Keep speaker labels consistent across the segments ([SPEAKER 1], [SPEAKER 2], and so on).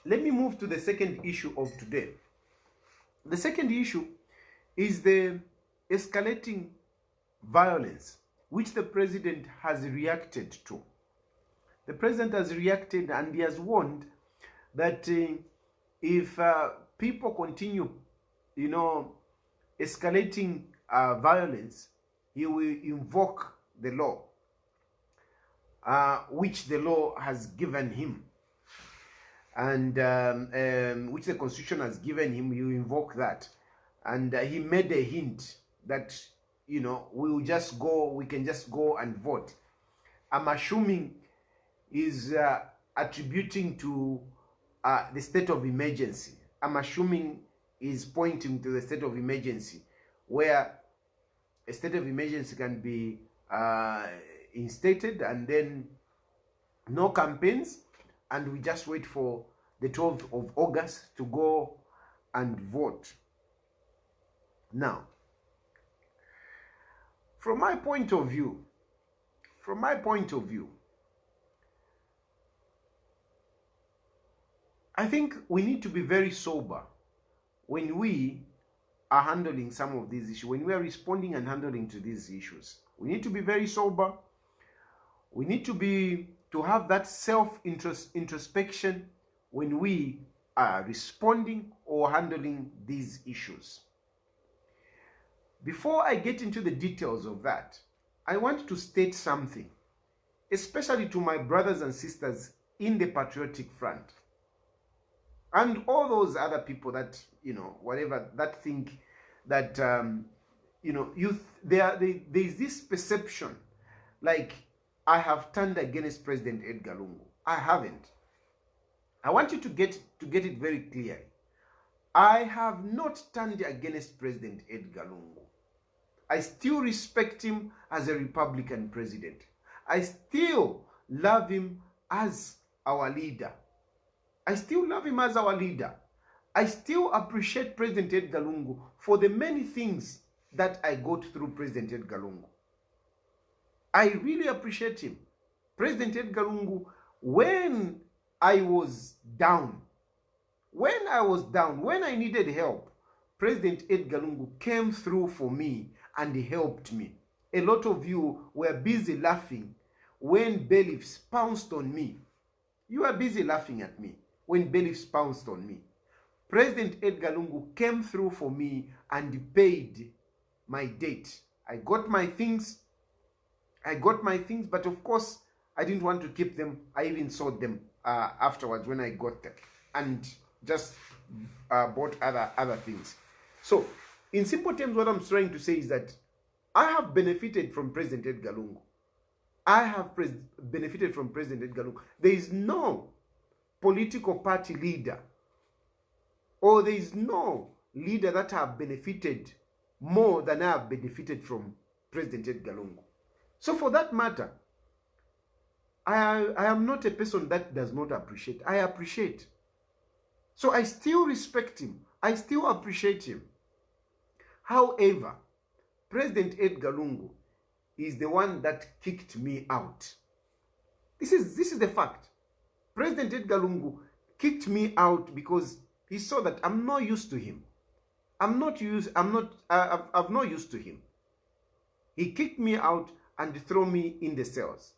[SPEAKER 1] let me move to the second issue of today. The second issue is the escalating violence which the president has reacted to. The president has reacted and he has warned that if people continue, escalating violence, he will invoke the law, which the law has given him, and which the Constitution has given him. He will invoke that, and he made a hint that we can just go and vote. I'm assuming is attributing to the state of emergency. I'm assuming is pointing to the state of emergency, where a state of emergency can be instated and then no campaigns, and we just wait for the 12th of August to go and vote. Now, from my point of view, I think we need to be very sober when we are handling some of these issues, when we are responding and handling to these issues. We need to be very sober. We need to have that self-introspection when we are responding or handling these issues. Before I get into the details of that, I want to state something, especially to my brothers and sisters in the Patriotic Front, and all those other people that, whatever, that think that, there's this perception like I have turned against President Edgar Lungu. I haven't. I want you to get it very clearly. I have not turned against President Edgar Lungu. I still respect him as a Republican president. I still love him as our leader. I still love him as our leader. I still appreciate President Edgar Lungu for the many things that I got through President Edgar Lungu. I really appreciate him. President Edgar Lungu, when I was down, when I needed help, President Edgar Lungu came through for me and he helped me. A lot of you were busy laughing when bailiffs pounced on me. You were busy laughing at me when bailiffs pounced on me. President Edgar Lungu came through for me and paid my debt. I got my things, but of course, I didn't want to keep them. I even sold them afterwards when I got them and just bought other things. So, in simple terms, what I'm trying to say is that I have benefited from President Edgar Lungu. I have benefited from President Edgar Lungu. There is no political party leader, or there is no leader that have benefited more than I have benefited from President Edgar Lungu. So for that matter, I am not a person that does not appreciate. I appreciate. So I still respect him. I still appreciate him. However, President Edgar Lungu is the one that kicked me out. This is the fact. President Edgar Lungu kicked me out because he saw that I'm not used to him. I'm not used to him. He kicked me out and threw me in the cells.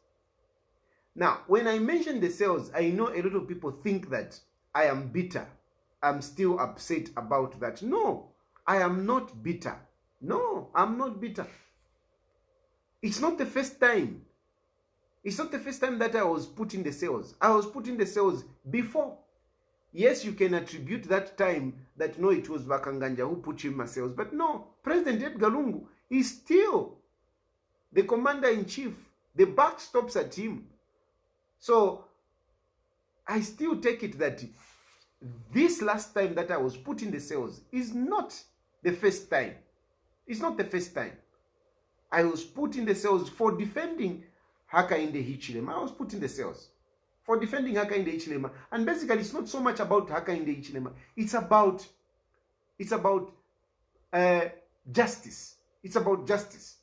[SPEAKER 1] Now, when I mention the cells, I know a lot of people think that I am bitter. I'm still upset about that. No, I am not bitter. No, I'm not bitter. It's not the first time. It's not the first time that I was put in the cells. I was put in the cells before. Yes, you can attribute that time that no, it was Vakanganja who put him in my cells. But no, President Edgar Lungu is still the commander-in-chief. The buck stops at him. So, I still take it that this last time that I was put in the cells is not the first time. It's not the first time. I was put in the cells for defending Hakainde Hichilema. I was put in the cells for defending Hakainde Hichilema. And basically, it's not so much about Hakainde Hichilema. It's about justice. It's about justice.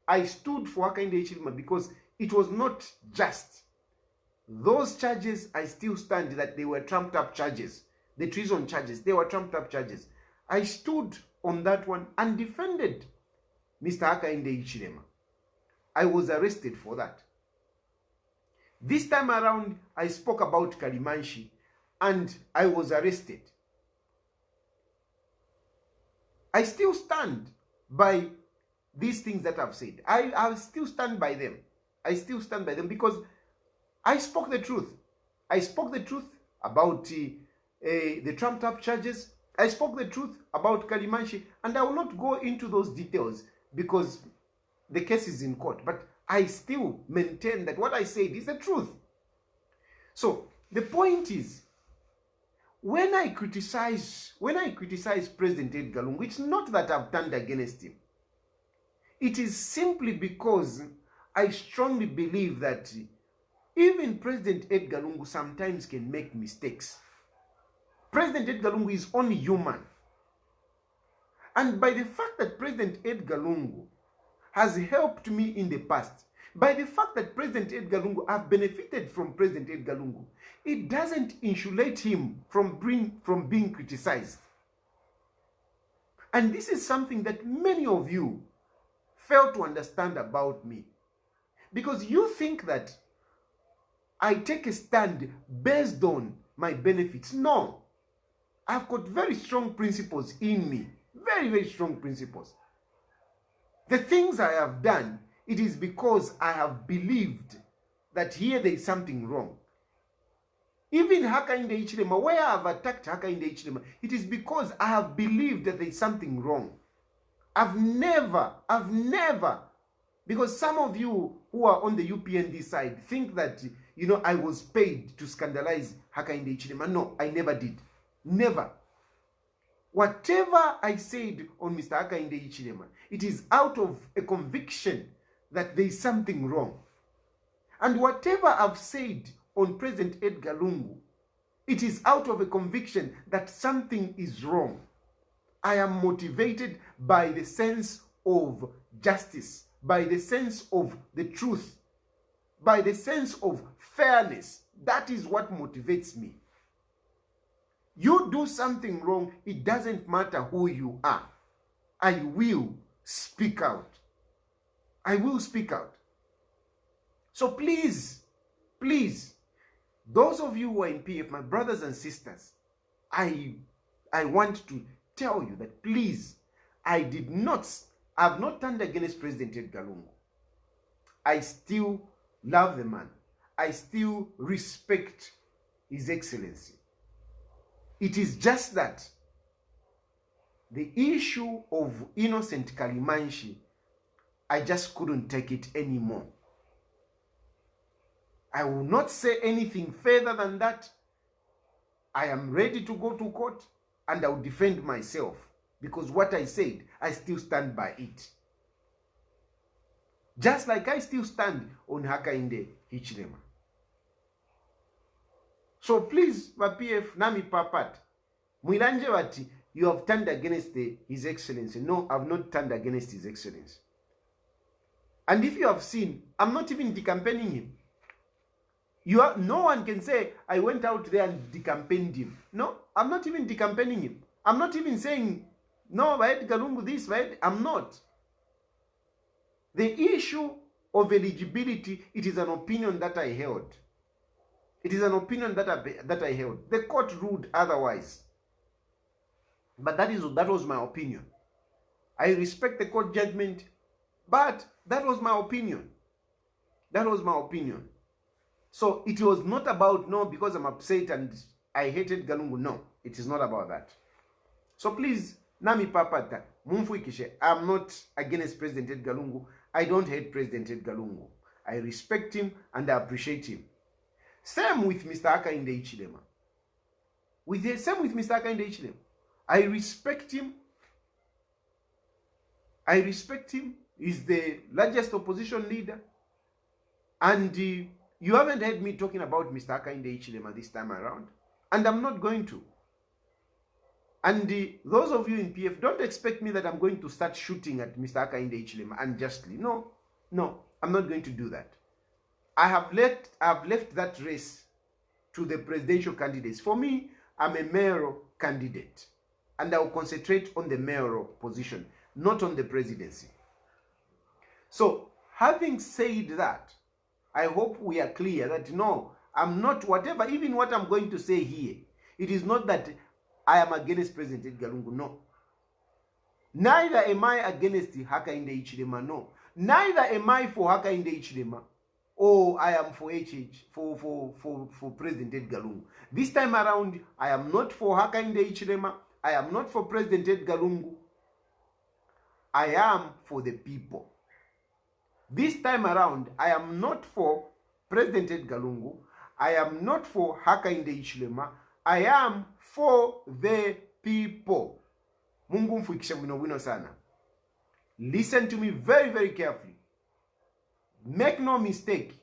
[SPEAKER 1] I stood for Hakainde Hichilema because it was not just. those charges, I still stand that they were trumped up charges. The treason charges, they were trumped up charges. I stood on that one and defended Mr. Hakainde Hichilema. I was arrested for that. This time around, I spoke about Kalimanshi and I was arrested. I still stand by these things that I've said. I still stand by them. I still stand by them because I spoke the truth. I spoke the truth about the trumped up charges. I spoke the truth about Kalimanshi, and I will not go into those details because the case is in court. But I still maintain that what I said is the truth. So the point is, when I criticize President Edgar Lungu, it's not that I've turned against him. It is simply because I strongly believe that even President Edgar Lungu sometimes can make mistakes. President Edgar Lungu is only human. And by the fact that President Edgar Lungu has helped me in the past, by the fact that President Edgar Lungu, I've benefited from President Edgar Lungu, it doesn't insulate him from being criticized. And this is something that many of you fail to understand about me. Because you think that I take a stand based on my benefits. No. I've got very strong principles in me. Very, very strong principles. The things I have done, it is because I have believed that here there is something wrong. Even Hakainde Hichilema, where I have attacked Hakainde Hichilema, it is because I have believed that there is something wrong. I've never, because some of you who are on the UPND side think that, I was paid to scandalize Hakainde Hichilema. No, I never did. Never. Whatever I said on Mr. Hakainde Hichilema, it is out of a conviction that there is something wrong. And whatever I've said on President Edgar Lungu, it is out of a conviction that something is wrong. I am motivated by the sense of justice, by the sense of the truth, by the sense of fairness. That is what motivates me. You do something wrong, it doesn't matter who you are. I will speak out. I will speak out. So please, those of you who are in PF, my brothers and sisters, I want to tell you that please, I have not turned against President Edgar Lungu. I still love the man. I still respect His Excellency. It is just that the issue of innocent Kalimanshi, I just couldn't take it anymore. I will not say anything further than that. I am ready to go to court and I will defend myself because what I said, I still stand by it. Just like I still stand on Hakainde Hichilema. So please, PF, nami papat. Mwilanje wati, you have turned against His Excellency. No, I have not turned against His Excellency. And if you have seen, I'm not even decampaigning him. No one can say, I went out there and decampaigned him. No, I'm not even decampaigning him. I'm not even saying, no, Edgar Lungu this, I'm not. The issue of eligibility, it is an opinion that I held. It is an opinion that I held. The court ruled otherwise. But that was my opinion. I respect the court judgment, but that was my opinion. That was my opinion. So it was not about, no, because I'm upset and I hated Galungu. No, it is not about that. So please, nami papata, mumfuikishe, I'm not against President Edgar Lungu. I don't hate President Edgar Lungu. I respect him and I appreciate him. Same with Mr. Hakainde Hichilema. Same with Mr. Hakainde Hichilema. I respect him. He's the largest opposition leader. And you haven't heard me talking about Mr. Hakainde Hichilema this time around. And I'm not going to. And those of you in PF, don't expect me that I'm going to start shooting at Mr. Hakainde Hichilema unjustly. No, I'm not going to do that. I have left that race to the presidential candidates. For me, I'm a mayoral candidate, and I will concentrate on the mayoral position, not on the presidency. So, having said that, I hope we are clear that no, I'm not whatever, even what I'm going to say here, it is not that I am against President Edgar Lungu, no. Neither am I against Hakainde Hichilema, no. Neither am I for Hakainde Hichilema, or I am for for President Edgar Lungu. This time around, I am not for Hakainde Hichilema, I am not for President Edgar Lungu. I am for the people. This time around, I am not for President Edgar Lungu. I am not for Hakainde Hichilema. I am for the people. Mungu mfuikisha wino sana. Listen to me very, very carefully. Make no mistake.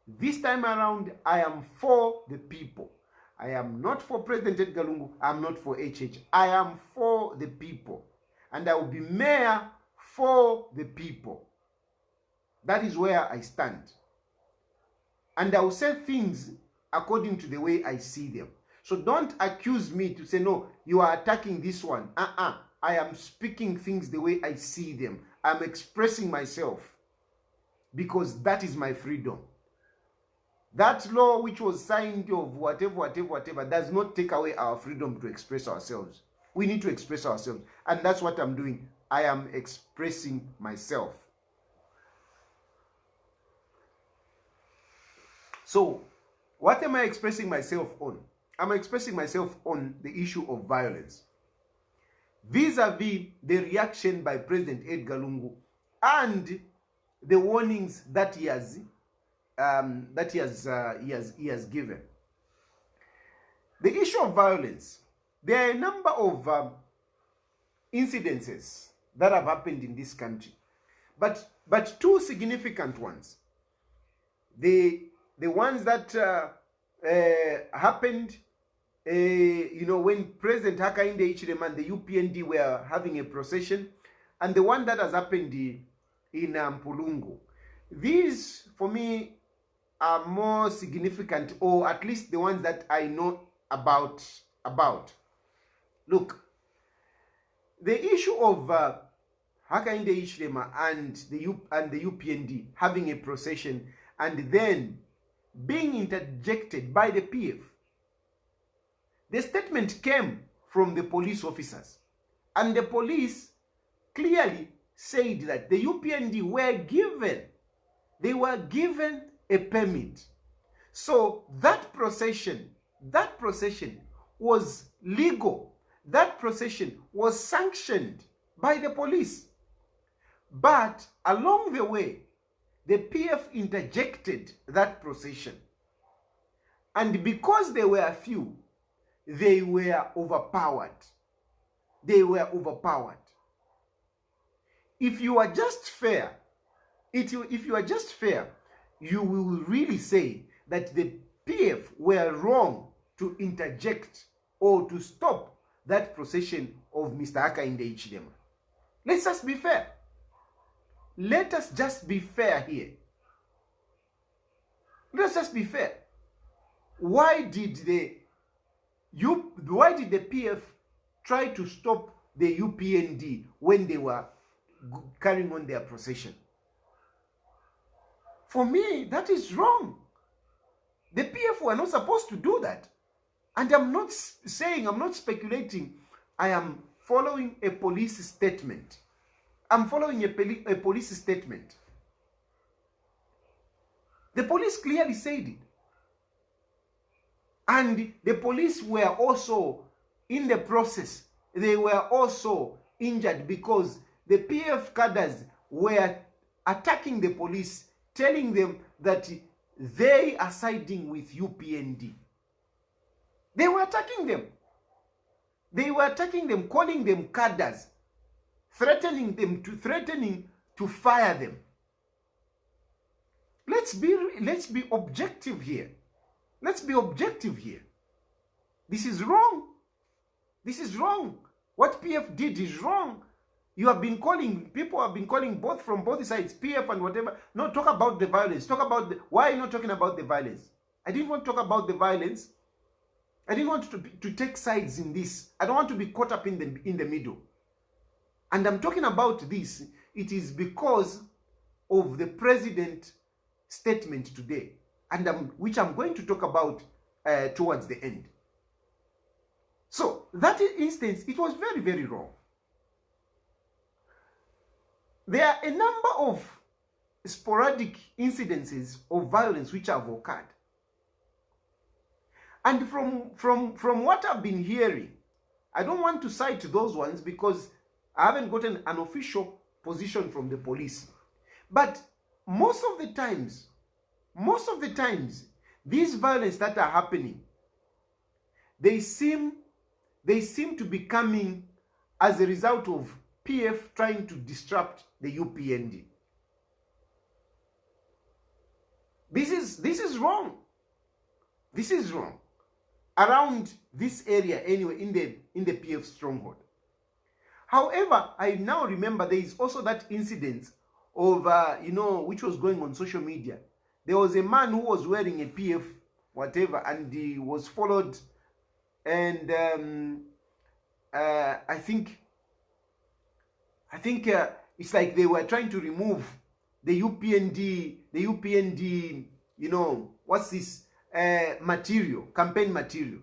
[SPEAKER 1] This time around, I am for the people. I am not for President Edgar Lungu. I am not for HH. I am for the people. And I will be mayor for the people. That is where I stand. And I will say things according to the way I see them. So don't accuse me to say, no, you are attacking this one. I am speaking things the way I see them. I'm expressing myself because that is my freedom. That law which was signed of whatever does not take away our freedom to express ourselves. We need to express ourselves. And that's what I'm doing. I am expressing myself. So, what am I expressing myself on? I'm expressing myself on the issue of violence. Vis-a-vis the reaction by President Edgar Lungu and the warnings that he has given. The issue of violence. There are a number of incidences that have happened in this country, but two significant ones. The ones that happened, when President Hakainde Hichilema and the UPND were having a procession, and the one that has happened in Mpulungu. These, for me, are more significant, or at least the ones that I know about. Look, the issue of Hakainde Hichilema and the UPND having a procession and then being interjected by the PF. The statement came from the police officers, and the police clearly said that the UPND were given a permit. So that procession was legal. That procession was sanctioned by the police. But along the way, the PF interjected that procession. And because they were few, they were overpowered. If you are just fair, you will really say that the PF were wrong to interject or to stop that procession of Mr. Hakainde Hichilema. Let's just be fair. Let us just be fair here. Let's just be fair. Why did the PF try to stop the UPND when they were carrying on their procession? For me, that is wrong. The PF were not supposed to do that. And I'm not speculating. I am following a police statement. I'm following a police statement. The police clearly said it. And the police were also in the process. They were also injured because the PF cadres were attacking the police, telling them that they are siding with UPND. They were attacking them. Calling them cadres, threatening to fire them. Let's be objective here. This is wrong. What PF did is wrong. You have been calling, people have been calling both from both sides, PF and whatever. No, talk about the violence. Talk about why are you not talking about the violence? I didn't want to talk about the violence. I didn't want to take sides in this. I don't want to be caught up in the middle. And I'm talking about this. It is because of the president's statement today, and which I'm going to talk about towards the end. So that instance, it was very, very wrong. There are a number of sporadic incidences of violence which have occurred. And from what I've been hearing, I don't want to cite those ones because I haven't gotten an official position from the police. But most of the times, these violence that are happening, they seem to be coming as a result of PF trying to disrupt the UPND. This is wrong. This is wrong. Around this area anyway, in the PF stronghold. However, I now remember there is also that incident of which was going on social media. There was a man who was wearing a PF whatever, and he was followed, and I think it's like they were trying to remove the UPND, what's this material, campaign material.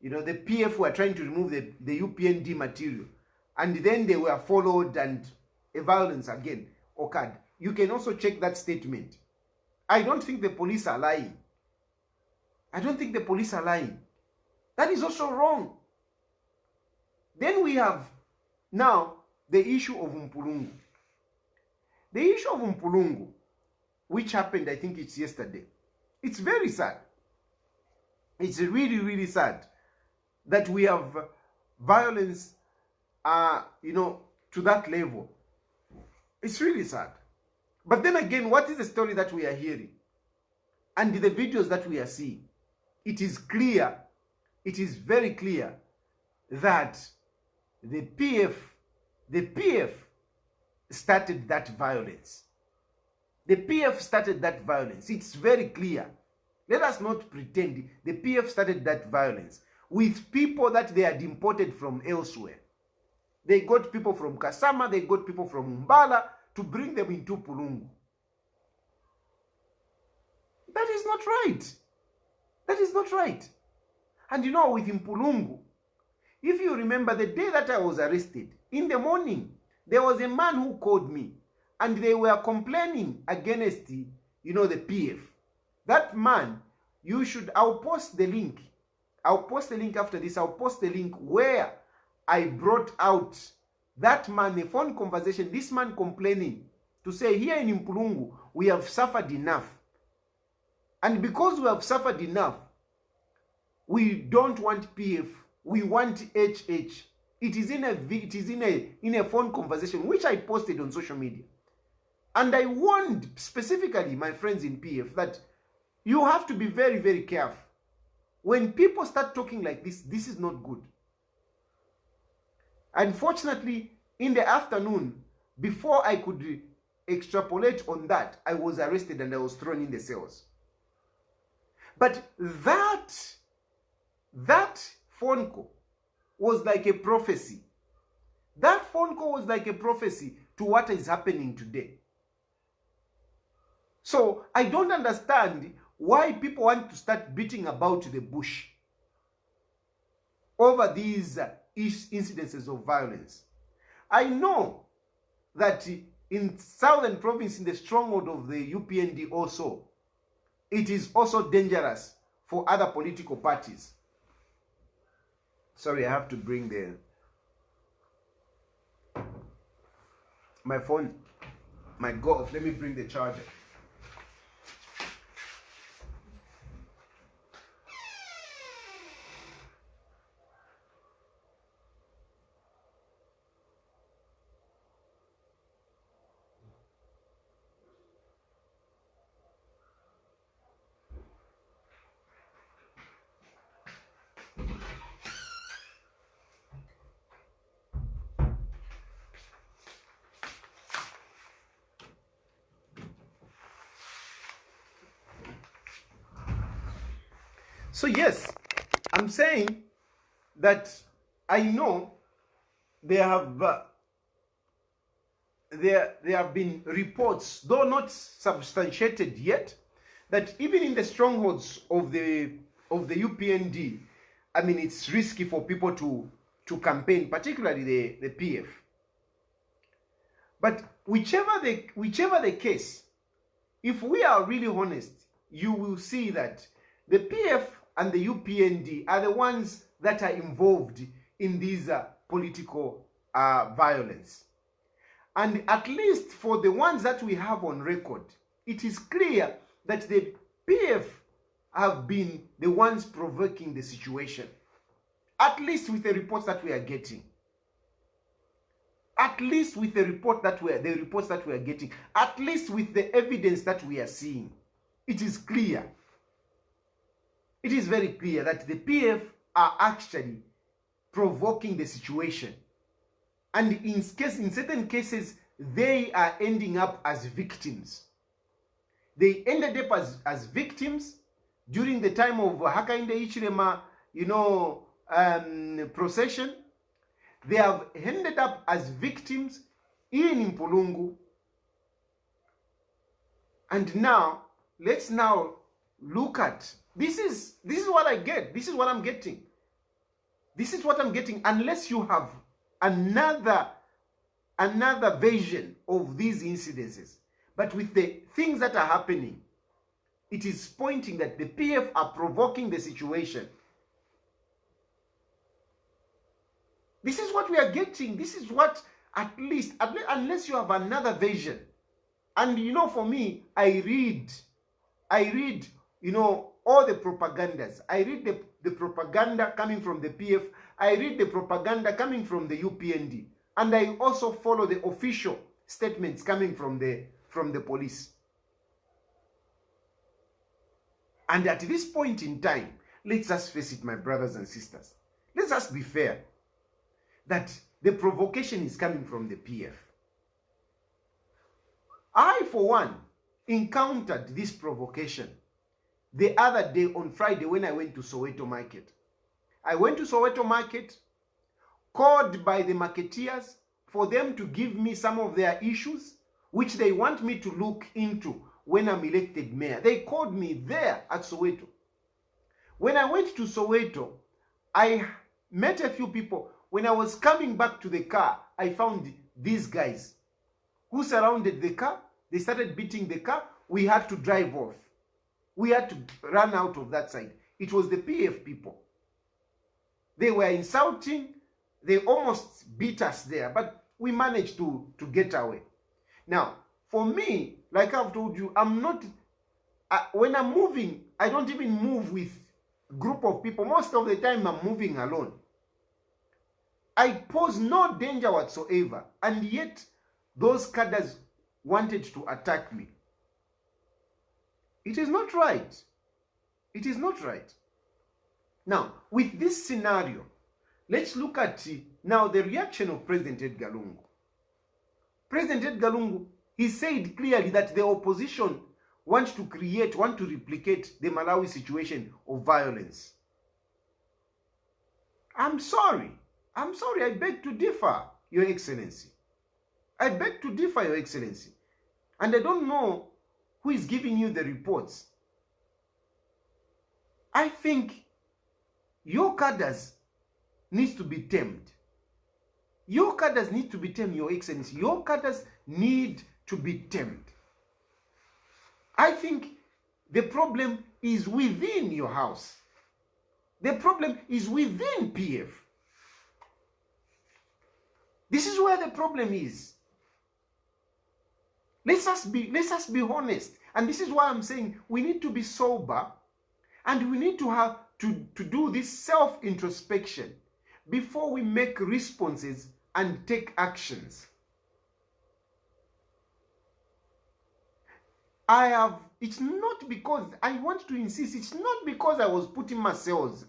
[SPEAKER 1] The PF were trying to remove the UPND material, and then they were followed, and a violence again occurred. You can also check that statement. I don't think the police are lying. I don't think the police are lying. That is also wrong. Then we have now the issue of Mpulungu. The issue of Mpulungu, which happened, I think it's yesterday. It's very sad. It's really, really sad that we have violence, to that level. It's really sad. But then again, what is the story that we are hearing? And the videos that we are seeing? It is clear, it is very clear that the PF started that violence. The PF started that violence. It's very clear. Let us not pretend. The PF started that violence with people that they had imported from elsewhere. They got people from Kasama, they got people from Mbala to bring them into Pulungu. That is not right. That is not right. And with Mpulungu, if you remember the day that I was arrested, in the morning, there was a man who called me, and they were complaining against the PF. That man, I'll post the link. I'll post the link after this. I'll post the link where I brought out that man, a phone conversation, this man complaining to say, here in Mpulungu, we have suffered enough. And because we have suffered enough, we don't want PF, we want HH. It is in a phone conversation which I posted on social media. And I warned specifically my friends in PF that you have to be very, very careful. When people start talking like this, this is not good. Unfortunately, in the afternoon, before I could extrapolate on that, I was arrested and I was thrown in the cells. But that phone call was like a prophecy. That phone call was like a prophecy to what is happening today. So I don't understand why people want to start beating about the bush over these incidences of violence. I know that in southern province, in the stronghold of the UPND also, it is also dangerous for other political parties. Sorry, I have to bring my phone might go off. Let me bring the charger. So yes, I'm saying that I know there have been reports, though not substantiated yet, that even in the strongholds of the UPND, I mean, it's risky for people to campaign, particularly the PF. But whichever the case, if we are really honest, you will see that the PF and the UPND are the ones that are involved in these political violence. And at least for the ones that we have on record, it is clear that the PF have been the ones provoking the situation. At least with the reports that we are getting. At least with the reports that we are getting. At least with the evidence that we are seeing. It is clear. It is very clear that the PF are actually provoking the situation. And in certain cases, they are ending up as victims. They ended up as victims during the time of Hakainde Hichilema, procession. They have ended up as victims in Mpulungu. And now, let's now look at, this is what I get. This is what I'm getting. This is what I'm getting, unless you have another version of these incidences. But with the things that are happening, it is pointing that the PF are provoking the situation. This is what we are getting. This is what, at least, unless you have another version. And for me, I read, all the propagandas. I read the propaganda coming from the PF. I read the propaganda coming from the UPND. And I also follow the official statements coming from the police. And at this point in time, let's just face it, my brothers and sisters. Let's just be fair that the provocation is coming from the PF. I, for one, encountered this provocation the other day on Friday when I went to Soweto Market. I went to Soweto Market, called by the marketeers for them to give me some of their issues, which they want me to look into when I'm elected mayor. They called me there at Soweto. When I went to Soweto, I met a few people. When I was coming back to the car, I found these guys who surrounded the car. They started beating the car. We had to drive off. We had to run out of that side. It was the PF people. They were insulting. They almost beat us there, but we managed to get away. Now, for me, like I've told you, I'm not, when I'm moving, I don't even move with a group of people. Most of the time, I'm moving alone. I pose no danger whatsoever, and yet those cadres wanted to attack me. It is not right. It is not right. Now, with this scenario, let's look at now the reaction of President Edgar Lungu. President Edgar Lungu, he said clearly that the opposition want to replicate the Malawi situation of violence. I'm sorry, I beg to differ, Your Excellency. I beg to differ, Your Excellency. And I don't know who is giving you the reports. I think your cadres needs to be tamed. Your cadres need to be tamed, Your Excellency. Your cadres need to be tamed. I think the problem is within your house. The problem is within PF. This is where the problem is. Let's just be honest. And this is why I'm saying we need to be sober, and we need to have to do this self-introspection before we make responses and take actions. It's not because I want to insist, it's not because I was putting myself.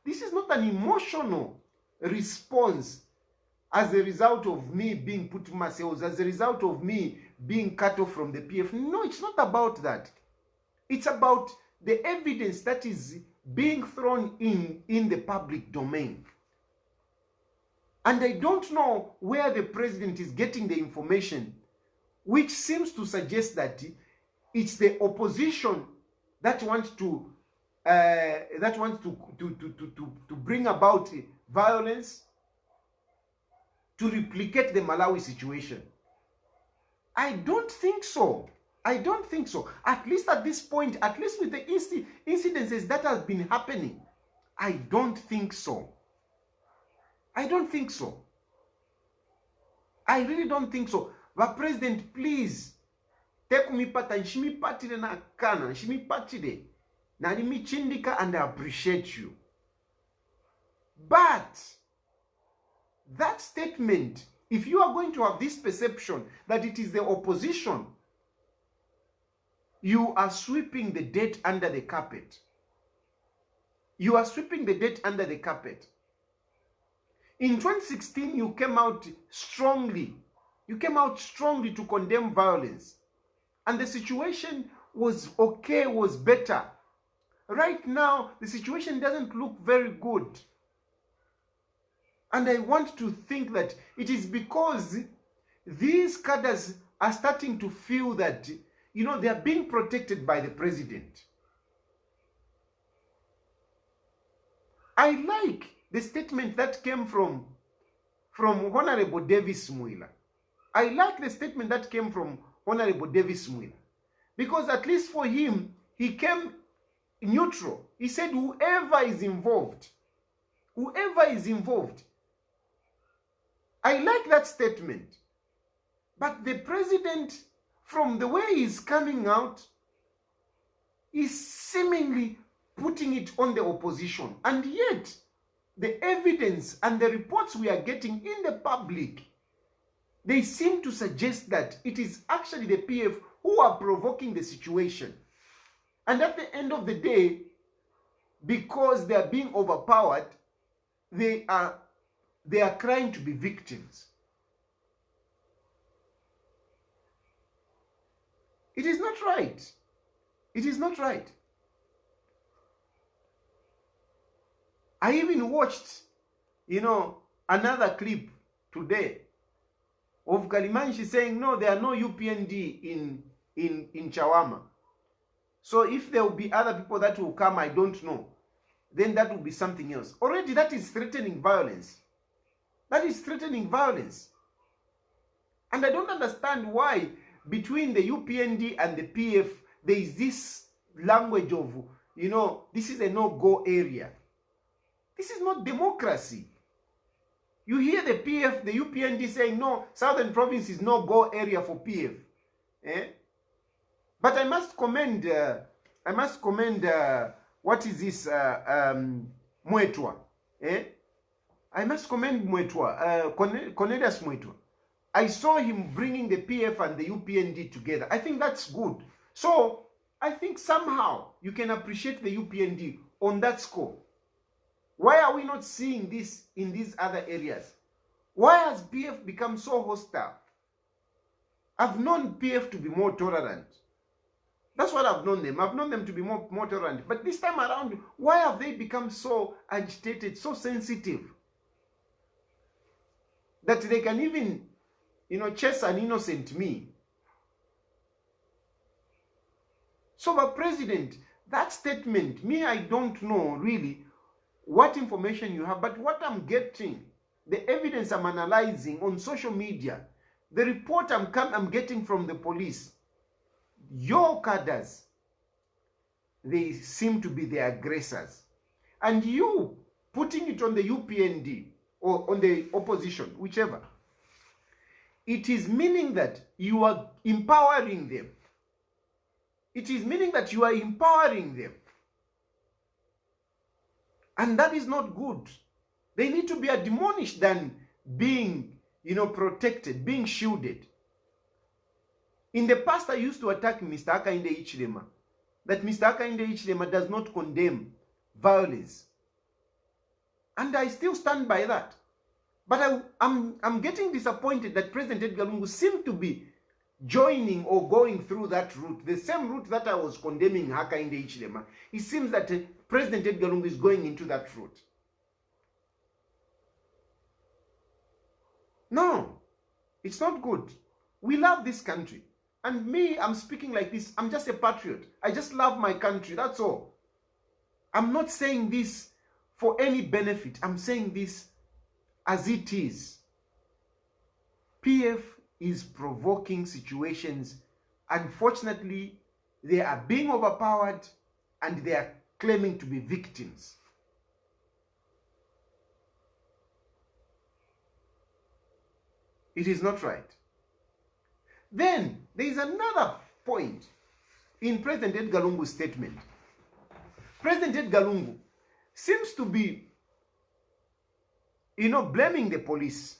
[SPEAKER 1] This is not an emotional response as a result of me being put in myself, as a result of me being cut off from the PF. No, it's not about that. It's about the evidence that is being thrown in the public domain. And I don't know where the president is getting the information, which seems to suggest that it's the opposition that wants to bring about violence to replicate the Malawi situation. I don't think so. I don't think so. At least at this point, at least with the incidences that have been happening, I don't think so. I don't think so. I really don't think so. But President, please, take me pata, nshimi patire na kana, nshimi patire, na nimi chindika, and I appreciate you. But that statement, if you are going to have this perception that it is the opposition, you are sweeping the dirt under the carpet. You are sweeping the dirt under the carpet. In 2016, you came out strongly. You came out strongly to condemn violence. And the situation was okay, was better. Right now, the situation doesn't look very good. And I want to think that it is because these cadres are starting to feel that, you know, they are being protected by the president. I like the statement that came from Honorable Davis Muila. I like the statement that came from Honorable Davis Muila. Because at least for him, he came neutral. He said whoever is involved, I like that statement. But the president, from the way he's coming out, is seemingly putting it on the opposition. And yet, the evidence and the reports we are getting in the public, they seem to suggest that it is actually the PF who are provoking the situation. And at the end of the day, because they are being overpowered, they are crying to be victims. It is not right. It is not right. I even watched, you know, another clip today of Kalimanshi saying, no, there are no UPND in Chawama. So if there will be other people that will come, I don't know. Then that will be something else. Already that is threatening violence. That is threatening violence. And I don't understand why between the UPND and the PF, there is this language of, you know, this is a no-go area. This is not democracy. You hear the PF, the UPND saying, no, Southern Province is no-go area for PF. But I must commend, what is this, Mwetwa. I must commend Mwetwa, Cornelius Mwetwa. I saw him bringing the PF and the UPND together. I think that's good. So, I think somehow you can appreciate the UPND on that score. Why are we not seeing this in these other areas? Why has PF become so hostile? I've known PF to be more tolerant. That's what I've known them. I've known them to be more tolerant. But this time around, why have they become so agitated, so sensitive? That they can even, you know, chase an innocent me. So, but President, that statement, me, I don't know really what information you have, but what I'm getting, the evidence I'm analyzing on social media, the report I'm getting from the police, your cadres, they seem to be the aggressors. And you putting it on the UPND or on the opposition, whichever, it is meaning that you are empowering them. It is meaning that you are empowering them. And that is not good. They need to be admonished than being, you know, protected, being shielded. In the past, I used to attack Mr. Hakainde Hichilema, that Mr. Hakainde Hichilema does not condemn violence. And I still stand by that. But I'm getting disappointed that President Edgar Lungu seemed to be joining or going through that route, the same route that I was condemning Hakainde Hichilema. It seems that President Edgar Lungu is going into that route. No, it's not good. We love this country. And me, I'm speaking like this. I'm just a patriot. I just love my country. That's all. I'm not saying this for any benefit. I'm saying this as it is. PF is provoking situations. Unfortunately, they are being overpowered and they are claiming to be victims. It is not right. Then, there is another point in President Edgar Lungu's statement. President Edgar Lungu seems to be, blaming the police.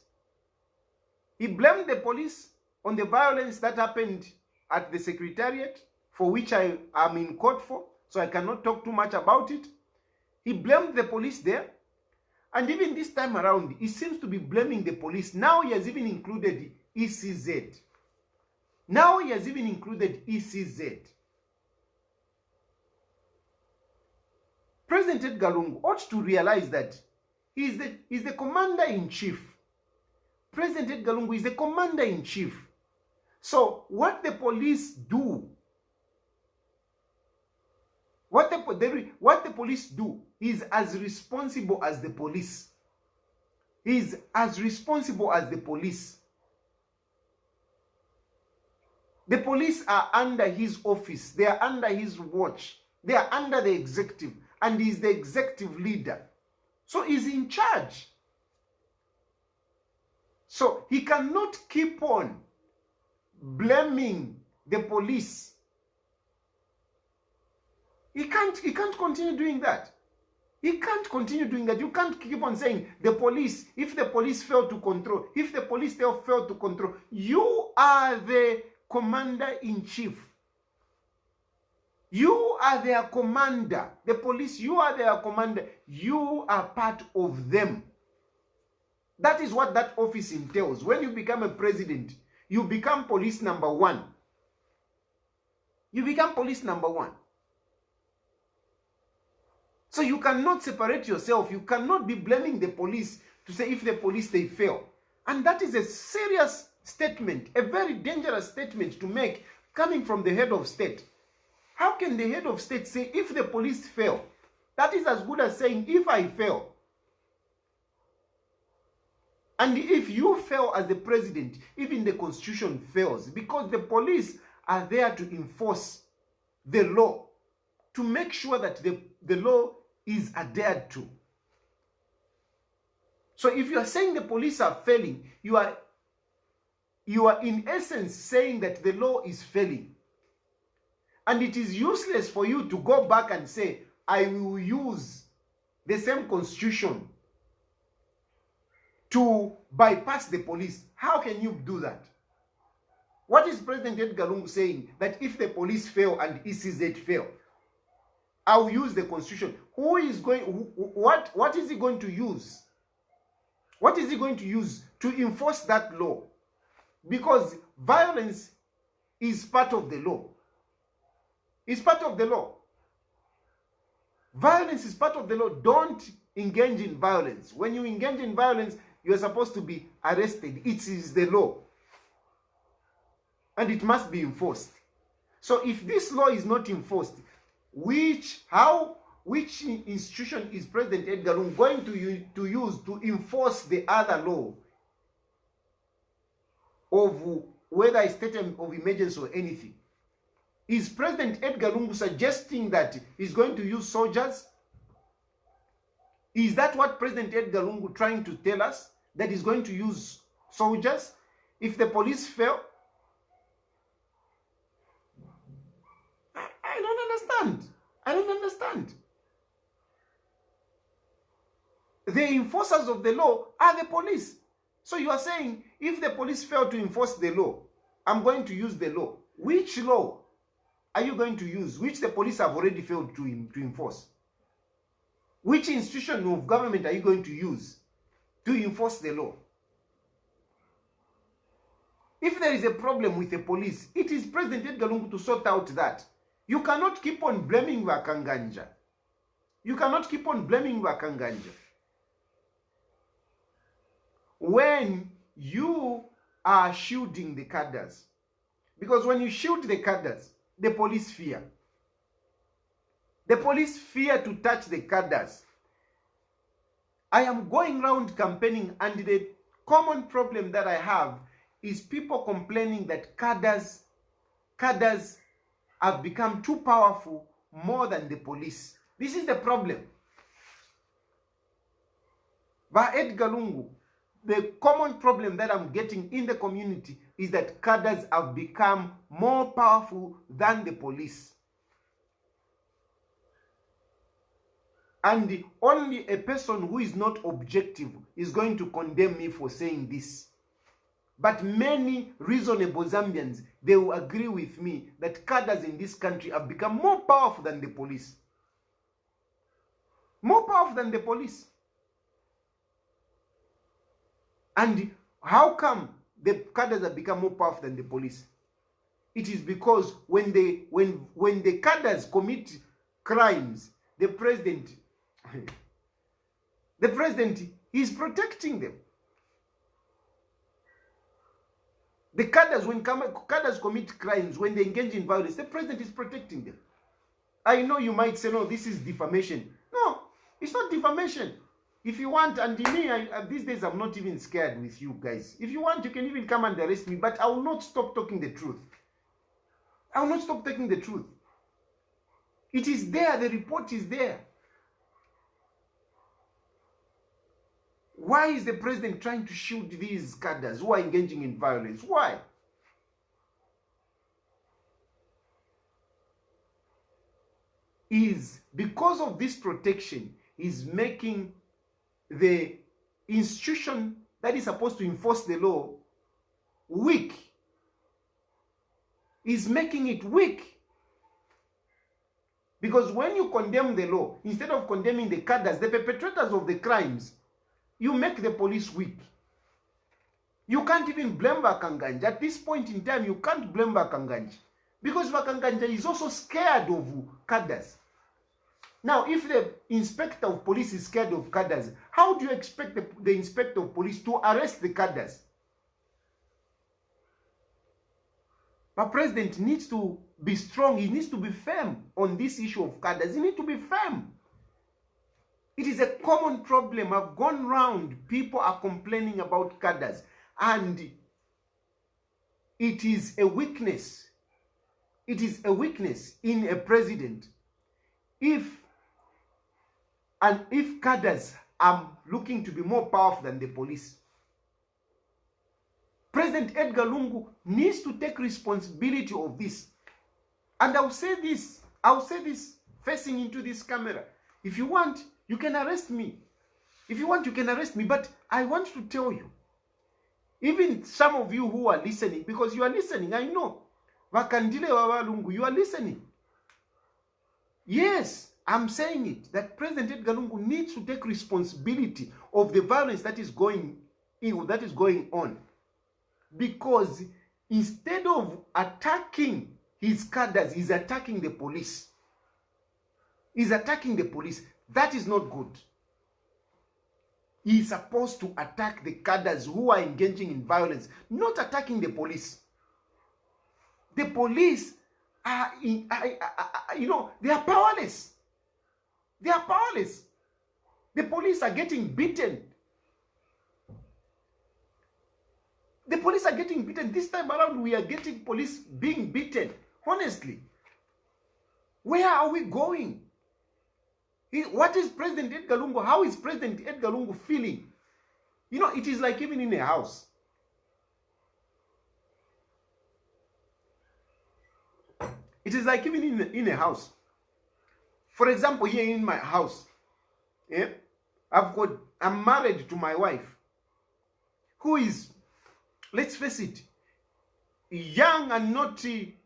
[SPEAKER 1] He blamed the police on the violence that happened at the Secretariat, for which I am in court for, so I cannot talk too much about it. He blamed the police there. And even this time around, he seems to be blaming the police. Now he has even included ECZ. Now he has even included ECZ. President Edgar Lungu ought to realize that he is the commander-in-chief. President Edgar Lungu is the commander-in-chief. So what the police do, what the police do is as responsible as the police. He is as responsible as the police. The police are under his office. They are under his watch. They are under the executive. And he is the executive leader. So he's in charge. So he cannot keep on blaming the police. He can't continue doing that. He can't continue doing that. You can't keep on saying the police, if the police fail to control, if the police fail to control, you are the commander-in-chief. You are their commander. The police, you are their commander. You are part of them. That is what that office entails. When you become a president, you become police number one. You become police number one. So you cannot separate yourself. You cannot be blaming the police to say if the police, they fail. And that is a serious statement, a very dangerous statement to make coming from the head of state. How can the head of state say if the police fail? That is as good as saying if I fail. And if you fail as the president, even the constitution fails, because the police are there to enforce the law, to make sure that the law is adhered to. So if you are saying the police are failing, you are in essence saying that the law is failing. And it is useless for you to go back and say, I will use the same constitution to bypass the police. How can you do that? What is President Edgar Lungu saying? That if the police fail and ECZ fail, I'll use the constitution. What is he going to use? What is he going to use to enforce that law? Because violence is part of the law. It's part of the law. Violence is part of the law. Don't engage in violence. When you engage in violence, you are supposed to be arrested. It is the law. And it must be enforced. So if this law is not enforced, which institution is President Edgar Lungu going to use to enforce the other law of whether a state of emergency or anything? Is President Edgar Lungu suggesting that he's going to use soldiers? Is that what President Edgar Lungu trying to tell us? That he's going to use soldiers if the police fail? I don't understand. I don't understand. The enforcers of the law are the police. So you are saying, if the police fail to enforce the law, I'm going to use the law. Which law are you going to use? Which the police have already failed to enforce? Which institution of government are you going to use to enforce the law? If there is a problem with the police, it is President Edgar Lungu to sort out that. You cannot keep on blaming Wakanganja. You cannot keep on blaming Vakanganja when you are shielding the cadres. Because when you shield the cadres, the police fear. The police fear to touch the cadres. I am going around campaigning, and the common problem that I have is people complaining that cadres have become too powerful more than the police. This is the problem. By Edgar Lungu, the common problem that I'm getting in the community is that cadres have become more powerful than the police. And only a person who is not objective is going to condemn me for saying this. But many reasonable Zambians, they will agree with me that cadres in this country have become more powerful than the police. More powerful than the police. And how come the cadres have become more powerful than the police? It is because when the cadres commit crimes, the president is protecting them. The cadres, when cadres commit crimes, when they engage in violence, the president is protecting them. I know you might say, no, this is defamation. No, it's not defamation. If you want, and me, these days I'm not even scared with you guys. If you want, you can even come and arrest me, but I will not stop talking the truth. I will not stop talking the truth. It is there, the report is there. Why is the president trying to shield these cadres who are engaging in violence? Why? Is because of this protection is making the institution that is supposed to enforce the law weak. Is making it weak. Because when you condemn the law, instead of condemning the cadres, the perpetrators of the crimes, you make the police weak. You can't even blame Vakanganja. At this point in time, you can't blame Vakanganja. Because Vakanganja is also scared of cadres. Now, if the inspector of police is scared of cadres, how do you expect the inspector of police to arrest the cadres? But president needs to be strong. He needs to be firm on this issue of cadres. He needs to be firm. It is a common problem. I've gone round. People are complaining about cadres. And it is a weakness. It is a weakness in a president if cadres are looking to be more powerful than the police. President Edgar Lungu needs to take responsibility of this. And I'll say this facing into this camera. If you want, you can arrest me. If you want, you can arrest me. But I want to tell you, even some of you who are listening, because you are listening, I know. Vakandile Wabalungu, you are listening. Yes, I'm saying it, that President Edgar Lungu needs to take responsibility of the violence that is going on. Because instead of attacking his cadres, he's attacking the police. He's attacking the police. That is not good. He is supposed to attack the cadres who are engaging in violence, not attacking the police. The police are, they are powerless. They are powerless. The police are getting beaten. The police are getting beaten. This time around, we are getting police being beaten. Honestly. Where are we going? What is President Edgar Lungu? How is President Edgar Lungu feeling? You know, it is like even in a house. It is like even in a house. For example, here in my house, I'm married to my wife, who is, let's face it, young and naughty,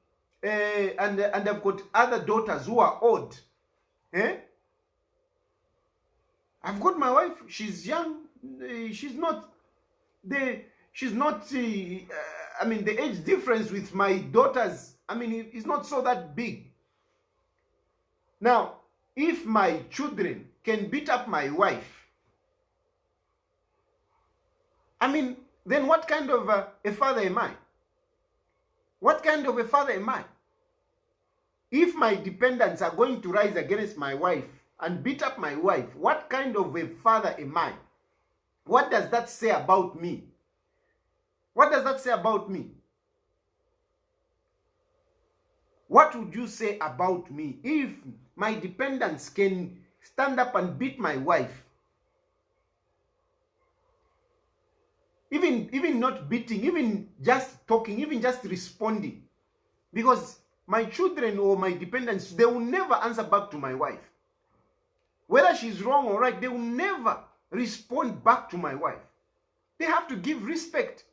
[SPEAKER 1] and I've got other daughters who are old. I've got my wife, she's young, she's not, the age difference with my daughters, it's not so that big. Now, if my children can beat up my wife, I mean, then what kind of a father am I? What kind of a father am I? If my dependents are going to rise against my wife and beat up my wife, what kind of a father am I? What does that say about me? What does that say about me? What would you say about me if my dependents can stand up and beat my wife? Even not beating, even just talking, even just responding. Because my children or my dependents, they will never answer back to my wife. Whether she's wrong or right, they will never respond back to my wife. They have to give respect.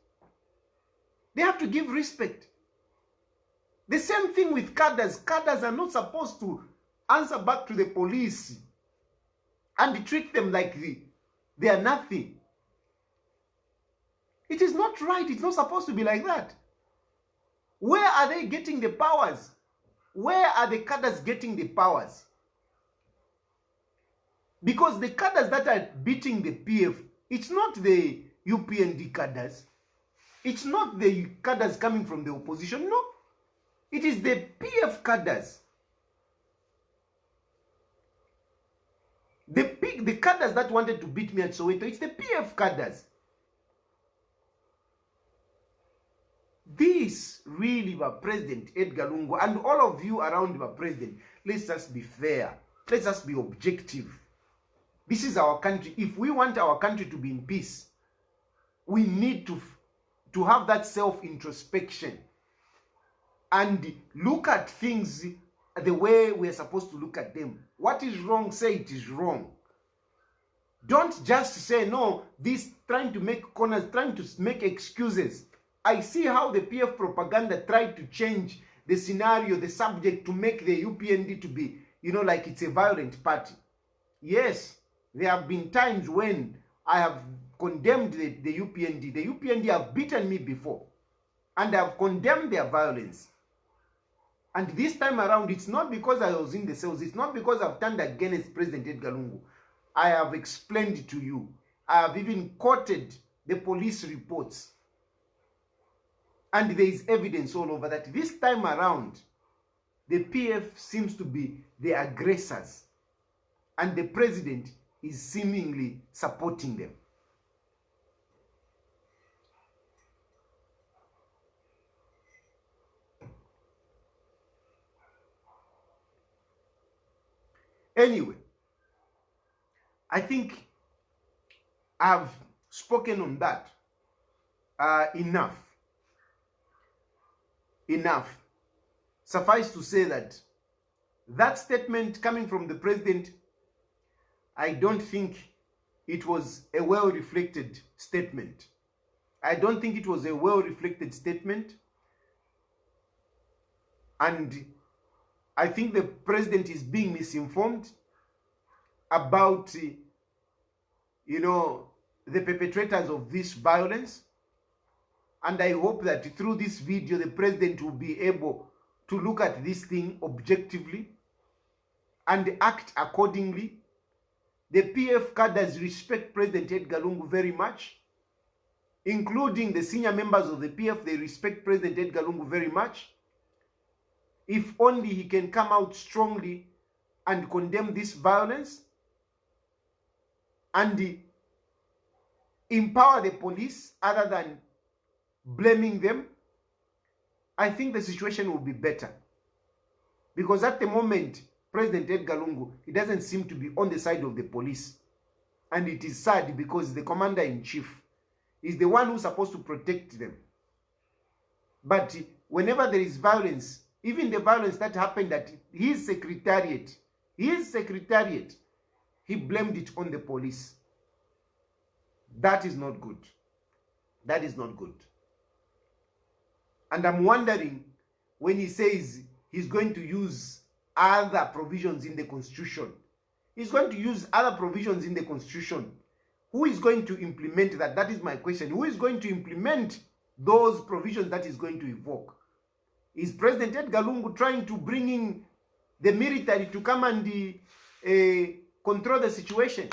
[SPEAKER 1] They have to give respect. The same thing with cadres. Cadres are not supposed to answer back to the police and treat them like they are nothing. It is not right. It's not supposed to be like that. Where are they getting the powers? Where are the cadres getting the powers? Because the cadres that are beating the PF, it's not the UPND cadres. It's not the cadres coming from the opposition. No. It is the PF cadres. The cadres that wanted to beat me at Soweto, it's the PF cadres. This really, President Edgar Lungu and all of you around President, let's just be fair. Let's just be objective. This is our country. If we want our country to be in peace, we need to have that self-introspection and look at things the way we're supposed to look at them. What is wrong, say it is wrong. Don't just say, no, this trying to make corners, trying to make excuses. I see how the PF propaganda tried to change the scenario, the subject, to make the UPND to be, like it's a violent party. Yes, there have been times when I have condemned the UPND. The UPND have beaten me before, and I have condemned their violence. And this time around, it's not because I was in the cells. It's not because I've turned against President Edgar Lungu. I have explained to you. I have even quoted the police reports. And there is evidence all over that this time around, the PF seems to be the aggressors. And the president is seemingly supporting them. Anyway, I think I've spoken on that enough. Enough. Suffice to say that that statement coming from the president, I don't think it was a well-reflected statement. I don't think it was a well-reflected statement. And I think the president is being misinformed about, the perpetrators of this violence. And I hope that through this video, the president will be able to look at this thing objectively and act accordingly. The PF cadres respect President Edgar Lungu very much, including the senior members of the PF. They respect President Edgar Lungu very much. If only he can come out strongly and condemn this violence and empower the police other than blaming them, I think the situation will be better. Because at the moment, President Edgar Lungu, he doesn't seem to be on the side of the police. And it is sad because the commander-in-chief is the one who's supposed to protect them. But whenever there is violence, even the violence that happened at his secretariat, he blamed it on the police. That is not good. That is not good. And I'm wondering, when he says he's going to use other provisions in the Constitution, he's going to use other provisions in the Constitution. Who is going to implement that? That is my question. Who is going to implement those provisions that is going to evoke? Is President Edgar Lungu trying to bring in the military to come and control the situation.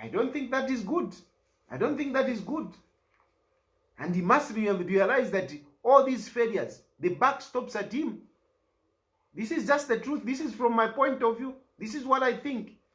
[SPEAKER 1] I don't think that is good. I don't think that is good. And he must realize that all these failures, the buck stops at him. This is just the truth. This is from my point of view. This is what I think.